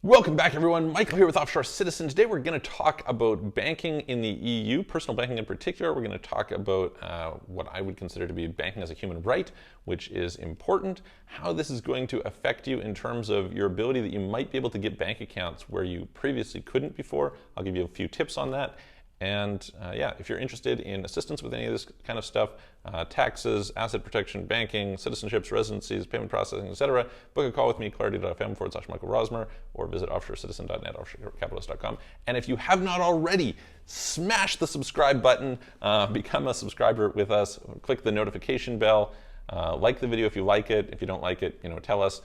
Welcome back, everyone. Michael here with Offshore Citizen. Today we're going to talk about banking in the EU, personal banking in particular. We're going to talk about what I would consider to be banking as a human right, which is important, how this is going to affect you in terms of your ability that you might be able to get bank accounts where you previously couldn't before. I'll give you a few tips on that. And yeah, if you're interested in assistance with any of this kind of stuff, taxes, asset protection, banking, citizenships, residencies, payment processing, etc., book a call with me, clarity.fm/Michael Rosmer, or visit offshorecitizen.net, offshorecapitalist.com. And if you have not already, smash the subscribe button, become a subscriber with us, click the notification bell, like the video if you like it. If you don't like it, tell us,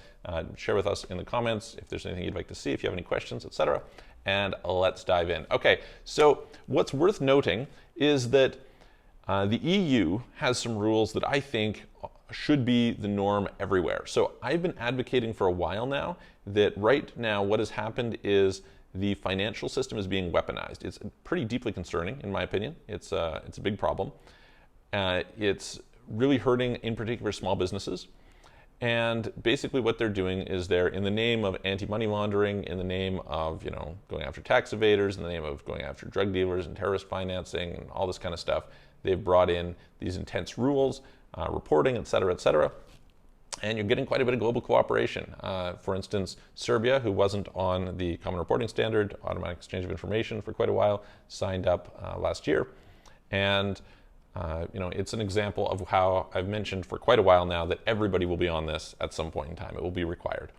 share with us in the comments if there's anything you'd like to see, if you have any questions, etc. And let's dive in. Okay, so what's worth noting is that the EU has some rules that I think should be the norm everywhere. So I've been advocating for a while now that right now what has happened is the financial system is being weaponized. It's pretty deeply concerning, in my opinion. It's a big problem. It's really hurting, in particular, small businesses. And basically what they're doing is they're, in the name of anti-money laundering, in the name of going after tax evaders, in the name of going after drug dealers and terrorist financing and all this kind of stuff, they've brought in these intense rules, reporting, et cetera, and you're getting quite a bit of global cooperation. For instance, Serbia, who wasn't on the Common Reporting Standard, Automatic Exchange of Information for quite a while, signed up last year. And it's an example of how I've mentioned for quite a while now that everybody will be on this at some point in time. It will be required.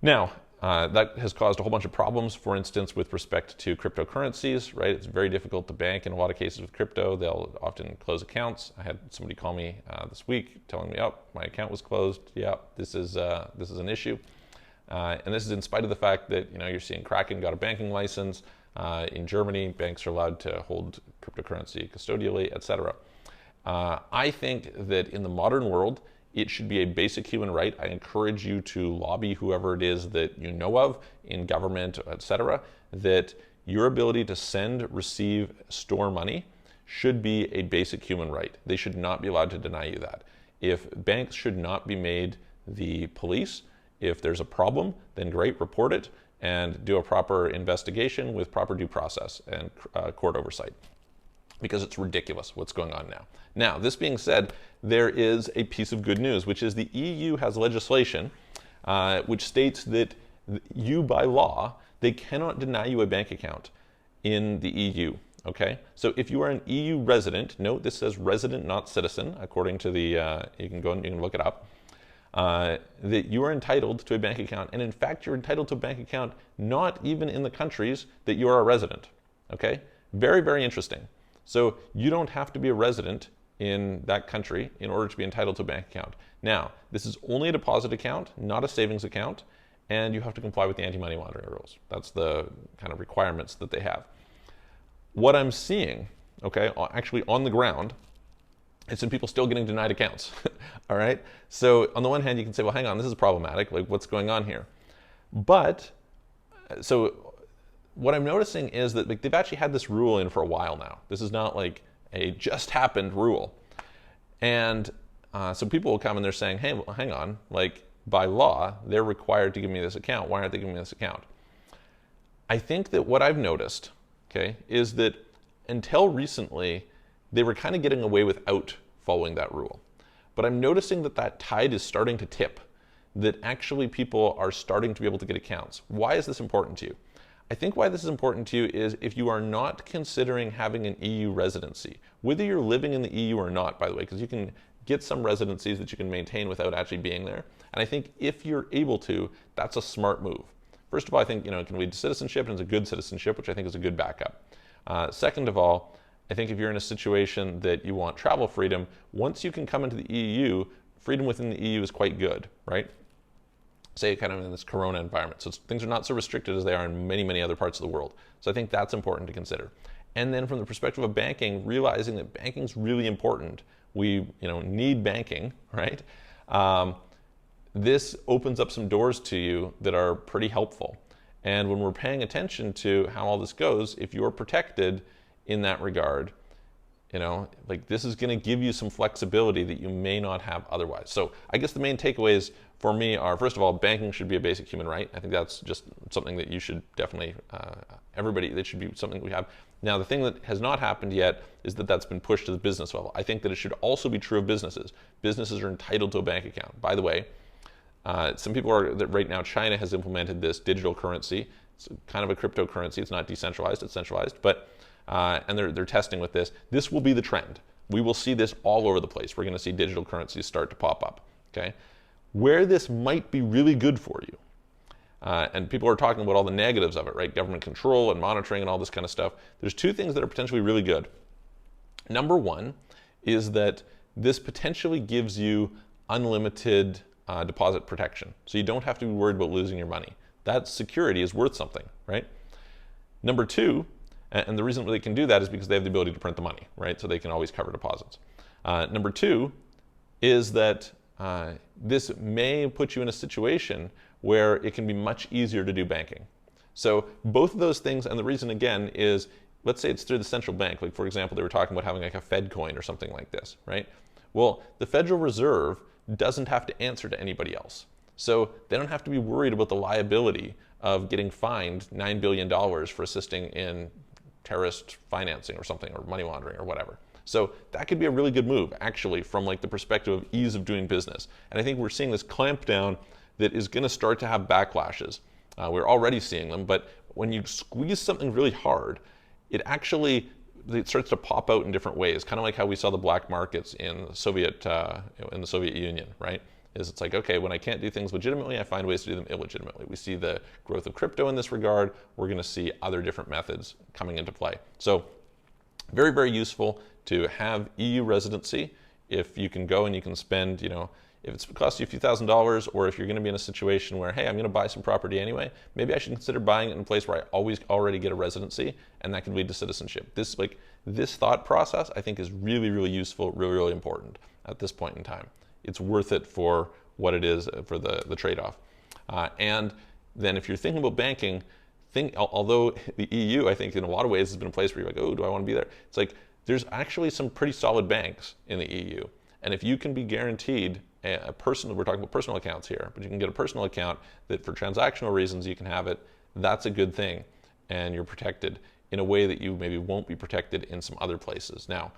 Now, that has caused a whole bunch of problems, for instance, with respect to cryptocurrencies, right? It's very difficult to bank in a lot of cases with crypto. They'll often close accounts. I had somebody call me this week telling me, oh, my account was closed. Yeah, this is an issue. And this is in spite of the fact that, you're seeing Kraken got a banking license. In Germany, banks are allowed to hold cryptocurrency custodially, etc. I think that in the modern world, it should be a basic human right. I encourage you to lobby whoever it is that you know of in government, etc., that your ability to send, receive, store money should be a basic human right. They should not be allowed to deny you that. If banks should not be made the police, if there's a problem, then great, report it and do a proper investigation with proper due process and court oversight, because it's ridiculous what's going on now. Now, this being said, there is a piece of good news, which is the EU has legislation which states that you, by law, they cannot deny you a bank account in the EU. Okay, so if you are an EU resident, note this says resident, not citizen, according to the, you can go and you can look it up, that you are entitled to a bank account. And in fact, you're entitled to a bank account not even in the countries that you are a resident. Okay, very, very interesting. So you don't have to be a resident in that country in order to be entitled to a bank account. Now, this is only a deposit account, not a savings account, and you have to comply with the anti-money laundering rules. That's the kind of requirements that they have. What I'm seeing, okay, actually on the ground, is some people still getting denied accounts. All right. So on the one hand, you can say, well, hang on, this is problematic. Like, what's going on here? But so what I'm noticing is that they've actually had this rule in for a while now. This is not like a just happened rule. And so people will come and they're saying, hey, well, hang on, like by law, they're required to give me this account. Why aren't they giving me this account? I think that what I've noticed, okay, is that until recently, they were kind of getting away without following that rule. But I'm noticing that that tide is starting to tip, that actually people are starting to be able to get accounts. Why is this important to you? I think why this is important to you is if you are not considering having an EU residency, whether you're living in the EU or not, by the way, because you can get some residencies that you can maintain without actually being there. And I think if you're able to, that's a smart move. First of all, I think it can lead to citizenship, and it's a good citizenship, which I think is a good backup. Second of all, I think if you're in a situation that you want travel freedom, once you can come into the EU, freedom within the EU is quite good, right? Say kind of in this corona environment. So things are not so restricted as they are in many, many other parts of the world. So I think that's important to consider. And then from the perspective of banking, realizing that banking is really important. We need banking, right? This opens up some doors to you that are pretty helpful. And when we're paying attention to how all this goes, if you're protected in that regard, Like this is going to give you some flexibility that you may not have otherwise. So I guess the main takeaways for me are, first of all, banking should be a basic human right. I think that's just something that you should definitely, everybody, that should be something we have. Now, the thing that has not happened yet is that that's been pushed to the business level. I think that it should also be true of businesses. Businesses are entitled to a bank account. By the way, some people are, that right now China has implemented this digital currency. It's kind of a cryptocurrency. It's not decentralized, it's centralized, but and they're testing with this. This will be the trend. We will see this all over the place. We're going to see digital currencies start to pop up. Okay, where this might be really good for you, and people are talking about all the negatives of it, right? Government control and monitoring and all this kind of stuff. There's two things that are potentially really good. Number one is that this potentially gives you unlimited deposit protection, so you don't have to be worried about losing your money. That security is worth something, right? Number two. And the reason they can do that is because they have the ability to print the money, right? So they can always cover deposits. Number two is that this may put you in a situation where it can be much easier to do banking. So both of those things, and the reason again is, let's say it's through the central bank. Like for example, they were talking about having like a Fed coin or something like this, right? Well, the Federal Reserve doesn't have to answer to anybody else. So they don't have to be worried about the liability of getting fined $9 billion for assisting in terrorist financing or something, or money laundering or whatever. So that could be a really good move, actually, from like the perspective of ease of doing business. And I think we're seeing this clampdown that is going to start to have backlashes. We're already seeing them, but when you squeeze something really hard, it starts to pop out in different ways, kind of like how we saw the black markets in the Soviet Union, right? It's like, okay, when I can't do things legitimately, I find ways to do them illegitimately. We see the growth of crypto in this regard. We're going to see other different methods coming into play. So very, very useful to have EU residency if you can go and you can spend, if it's cost you a few $1,000s, or if you're going to be in a situation where, hey, I'm going to buy some property anyway, maybe I should consider buying it in a place where I already get a residency, and that can lead to citizenship. This thought process, I think, is really, really useful, really, really important at this point in time. It's worth it for what it is, for the trade-off. And then if you're thinking about banking, although the EU, I think in a lot of ways has been a place where you're like, oh, do I want to be there? It's like, there's actually some pretty solid banks in the EU. And if you can be guaranteed we're talking about personal accounts here, but you can get a personal account that for transactional reasons you can have it, that's a good thing. And you're protected in a way that you maybe won't be protected in some other places. Now,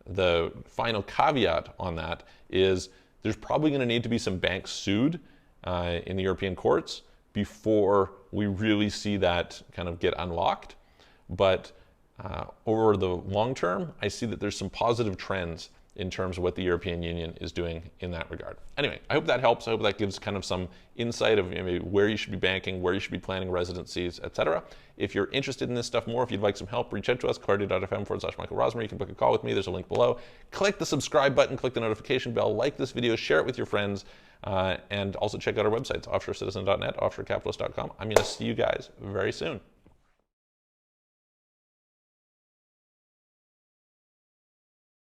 the final caveat on that is there's probably going to need to be some banks sued in the European courts before we really see that kind of get unlocked. But over the long term, I see that there's some positive trends in terms of what the European Union is doing in that regard. Anyway, I hope that helps. I hope that gives kind of some insight of maybe where you should be banking, where you should be planning residencies, etc. If you're interested in this stuff more, if you'd like some help, reach out to us, clarity.fm/Michael Rosmer. You can book a call with me. There's a link below. Click the subscribe button, click the notification bell, like this video, share it with your friends, and also check out our websites, offshorecitizen.net, offshorecapitalist.com. I'm going to see you guys very soon.